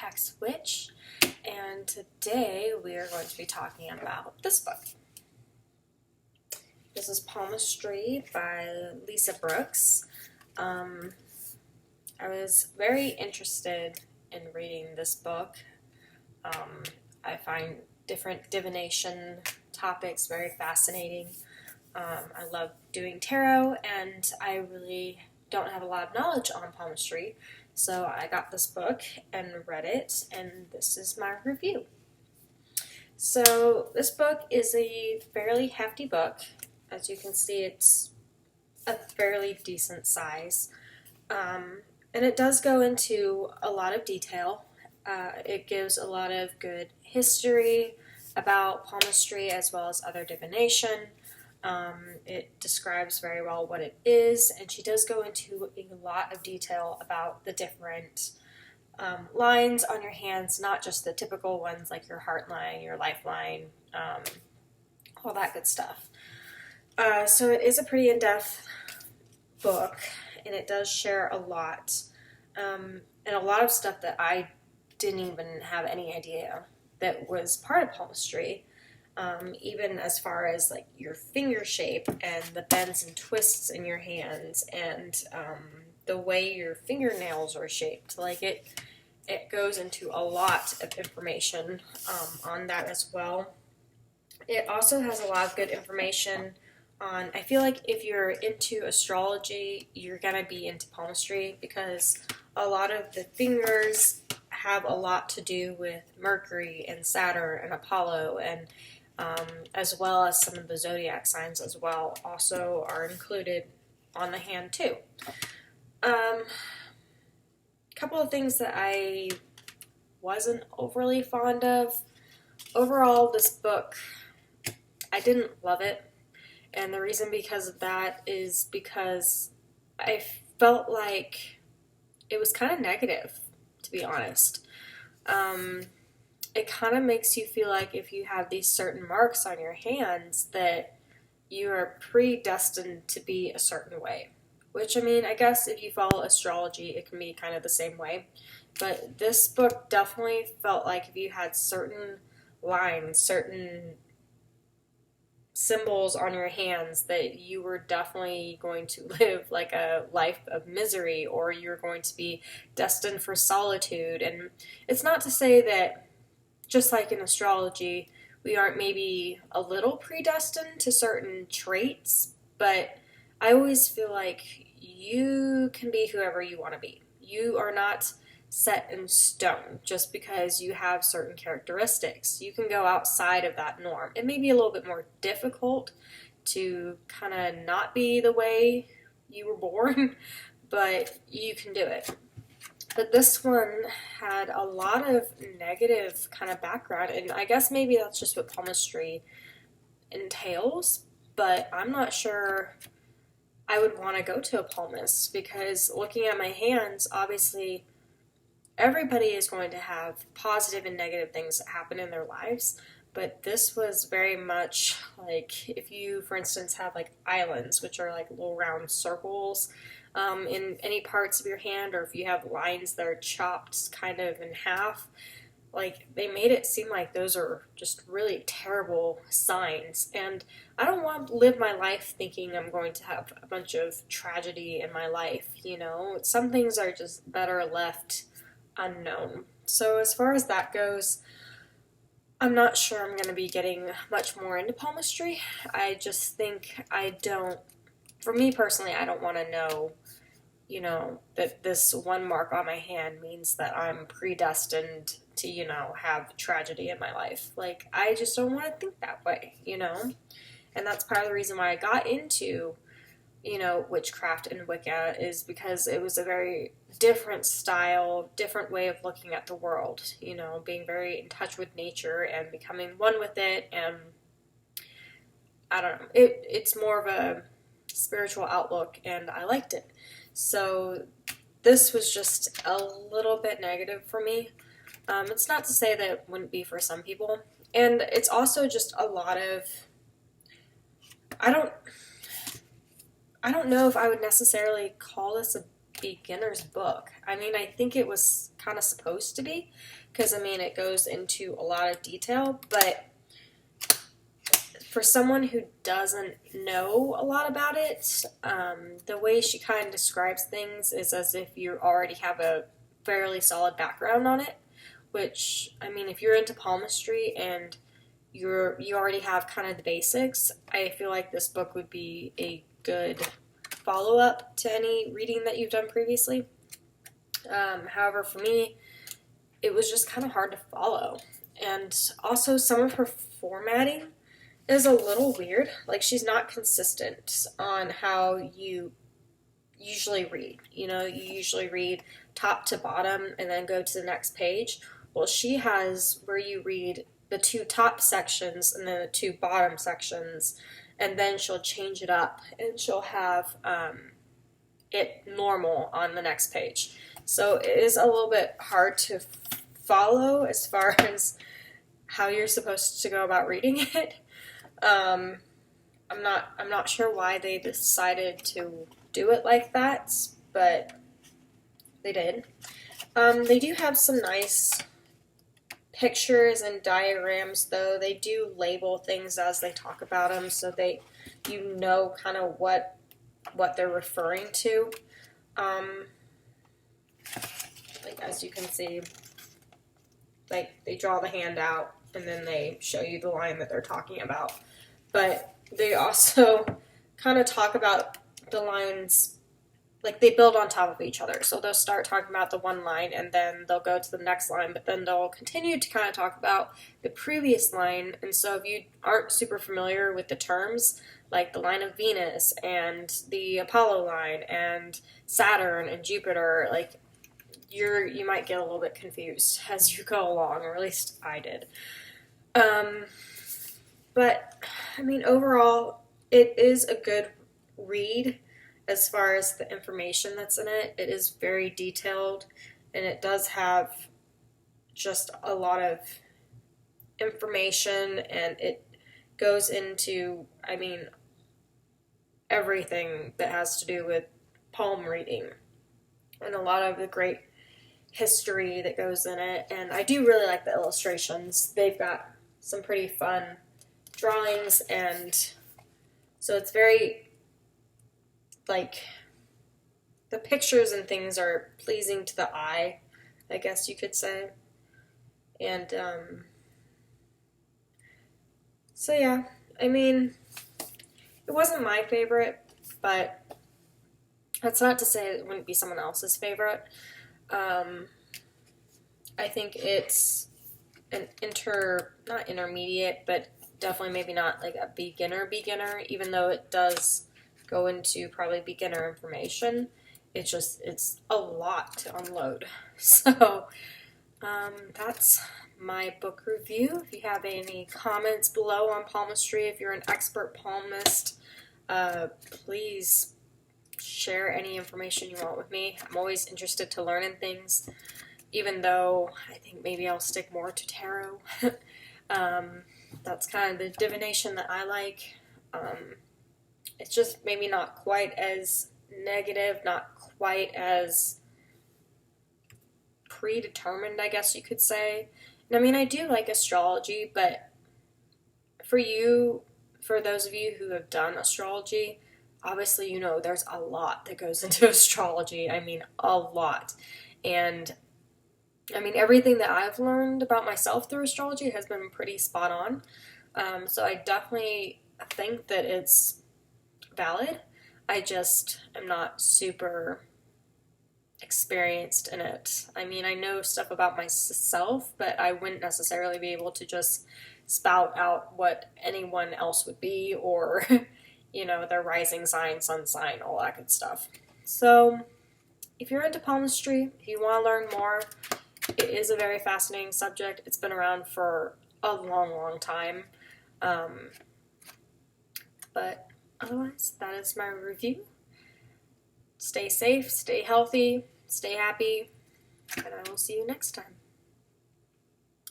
Hex Witch, and today we are going to be talking about this book. This is Palmistry by Lisa Brooks. I was very interested in reading this book. I find different divination topics very fascinating. I love doing tarot, and I really don't have a lot of knowledge on palmistry, so I got this book and read it, and this is my review. So this book is a fairly hefty book. As you can see, it's a fairly decent size, and it does go into a lot of detail. It gives a lot of good history about palmistry as well as other divination. It describes very well what it is, and she does go into a lot of detail about the different lines on your hands, not just the typical ones like your heart line, your lifeline, all that good stuff. So it is a pretty in-depth book, and it does share a lot, and a lot of stuff that I didn't even have any idea that was part of palmistry. Even as far as like your finger shape and the bends and twists in your hands and the way your fingernails are shaped. Like it goes into a lot of information on that as well. It also has a lot of good information on, I feel like if you're into astrology, you're going to be into palmistry because a lot of the fingers have a lot to do with Mercury and Saturn and Apollo, and as well as some of the zodiac signs as well also are included on the hand too. Couple of things that I wasn't overly fond of. Overall, this book, I didn't love it, and the reason because of that is because I felt like it was kind of negative, to be honest. It kind of makes you feel like if you have these certain marks on your hands that you are predestined to be a certain way. Which, I mean, I guess if you follow astrology, it can be kind of the same way. But this book definitely felt like if you had certain lines, certain symbols on your hands, that you were definitely going to live like a life of misery, or you're going to be destined for solitude. And it's not to say that just like in astrology, we aren't maybe a little predestined to certain traits, but I always feel like you can be whoever you want to be. You are not set in stone just because you have certain characteristics. You can go outside of that norm. It may be a little bit more difficult to kind of not be the way you were born, but you can do it. But this one had a lot of negative kind of background, and I guess maybe that's just what palmistry entails, but I'm not sure I would want to go to a palmist, because looking at my hands, obviously everybody is going to have positive and negative things that happen in their lives, but this was very much like if you, for instance, have like islands, which are like little round circles in any parts of your hand, or if you have lines that are chopped kind of in half, like they made it seem like those are just really terrible signs. And I don't want to live my life thinking I'm going to have a bunch of tragedy in my life, you know? Some things are just better left unknown. So as far as that goes, I'm not sure I'm going to be getting much more into palmistry. I just think for me personally, I don't want to know, you know, that this one mark on my hand means that I'm predestined to, you know, have tragedy in my life. Like, I just don't want to think that way, you know? And that's part of the reason why I got into, you know, witchcraft and Wicca, is because it was a very different style, different way of looking at the world, you know, being very in touch with nature and becoming one with it, and I don't know, it's more of a spiritual outlook, and I liked it. So this was just a little bit negative for me. It's not to say that it wouldn't be for some people, and it's also just a lot of, I don't know if I would necessarily call this a beginner's book. I mean, I think it was kind of supposed to be, because, I mean, it goes into a lot of detail, but for someone who doesn't know a lot about it, the way she kind of describes things is as if you already have a fairly solid background on it, which, I mean, if you're into palmistry and you already have kind of the basics, I feel like this book would be a good follow-up to any reading that you've done previously. However, for me, it was just kind of hard to follow. And also, some of her formatting is a little weird. Like, she's not consistent on how you usually read. You know, you usually read top to bottom and then go to the next page. Well, she has where you read the 2 top sections and then the 2 bottom sections, and then she'll change it up and she'll have it normal on the next page. So it is a little bit hard to follow as far as how you're supposed to go about reading it. I'm not sure why they decided to do it like that, but they did. They do have some nice pictures and diagrams, though. They do label things as they talk about them, so you know kind of what they're referring to. Like, as you can see, like, they draw the hand out and then they show you the line that they're talking about. But they also kind of talk about the lines, like, they build on top of each other. So they'll start talking about the one line and then they'll go to the next line, but then they'll continue to kind of talk about the previous line. And so if you aren't super familiar with the terms, like the line of Venus and the Apollo line and Saturn and Jupiter, like, you might get a little bit confused as you go along, or at least I did. But, I mean, overall, it is a good read as far as the information that's in it. It is very detailed, and it does have just a lot of information, and it goes into, I mean, everything that has to do with palm reading, and a lot of the great history that goes in it. And I do really like the illustrations. They've got some pretty fun drawings, and so it's very, like, the pictures and things are pleasing to the eye, I guess you could say. And so yeah, I mean, it wasn't my favorite, but that's not to say it wouldn't be someone else's favorite. I think it's an not intermediate, but definitely maybe not like a beginner, even though it does go into probably beginner information. It's a lot to unload. So, that's my book review. If you have any comments below on palmistry, if you're an expert palmist, please share any information you want with me. I'm always interested to learn in things, even though I think maybe I'll stick more to tarot. That's kind of the divination that I like. It's just maybe not quite as negative, not quite as predetermined, I guess you could say. And I mean, I do like astrology, but for those of you who have done astrology, obviously, you know, there's a lot that goes into astrology. I mean, a lot. And, I mean, everything that I've learned about myself through astrology has been pretty spot on. So I definitely think that it's valid. I just am not super experienced in it. I mean, I know stuff about myself, but I wouldn't necessarily be able to just spout out what anyone else would be, or you know, their rising sign, sun sign, all that good stuff. So, if you're into palmistry, if you want to learn more, it is a very fascinating subject. It's been around for a long, long time. But otherwise, that is my review. Stay safe, stay healthy, stay happy, and I will see you next time.